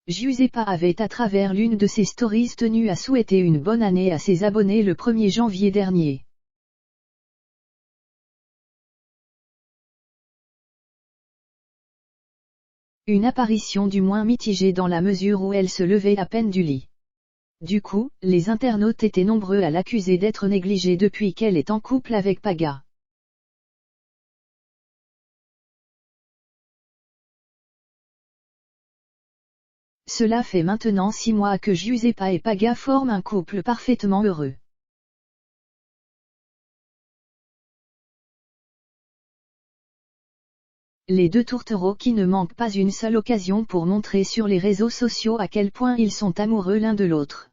Giuseppa avait à travers l'une de ses stories tenu à souhaiter une bonne année à ses abonnés le 1er janvier dernier. Une apparition du moins mitigée dans la mesure où elle se levait à peine du lit. Du coup, les internautes étaient nombreux à l'accuser d'être négligée depuis qu'elle est en couple avec Paga. Cela fait maintenant 6 mois que Giuseppa et Paga forment un couple parfaitement heureux. Les deux tourtereaux qui ne manquent pas une seule occasion pour montrer sur les réseaux sociaux à quel point ils sont amoureux l'un de l'autre.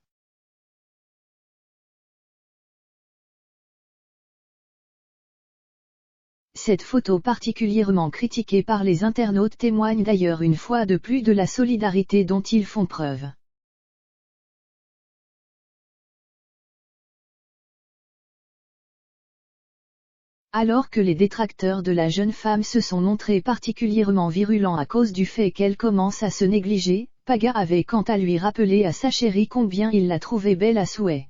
Cette photo particulièrement critiquée par les internautes témoigne d'ailleurs une fois de plus de la solidarité dont ils font preuve. Alors que les détracteurs de la jeune femme se sont montrés particulièrement virulents à cause du fait qu'elle commence à se négliger, Paga avait quant à lui rappelé à sa chérie combien il la trouvait belle à souhait.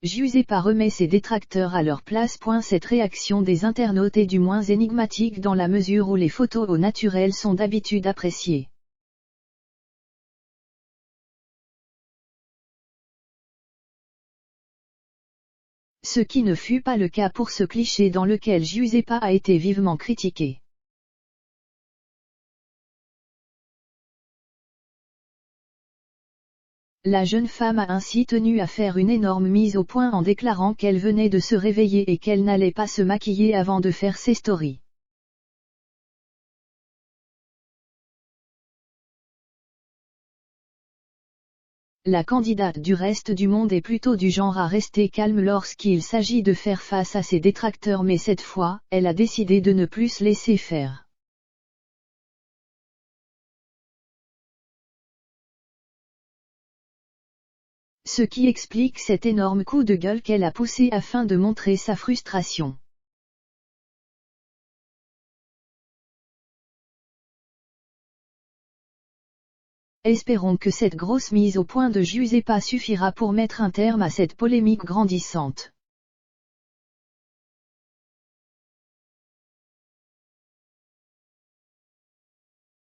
Giuseppa remet ses détracteurs à leur place. Cette réaction des internautes est du moins énigmatique dans la mesure où les photos au naturel sont d'habitude appréciées. Ce qui ne fut pas le cas pour ce cliché dans lequel Giuseppa a été vivement critiquée. La jeune femme a ainsi tenu à faire une énorme mise au point en déclarant qu'elle venait de se réveiller et qu'elle n'allait pas se maquiller avant de faire ses stories. La candidate du reste du monde est plutôt du genre à rester calme lorsqu'il s'agit de faire face à ses détracteurs, mais cette fois, elle a décidé de ne plus se laisser faire. Ce qui explique cet énorme coup de gueule qu'elle a poussé afin de montrer sa frustration. Espérons que cette grosse mise au point de Giuseppa suffira pour mettre un terme à cette polémique grandissante.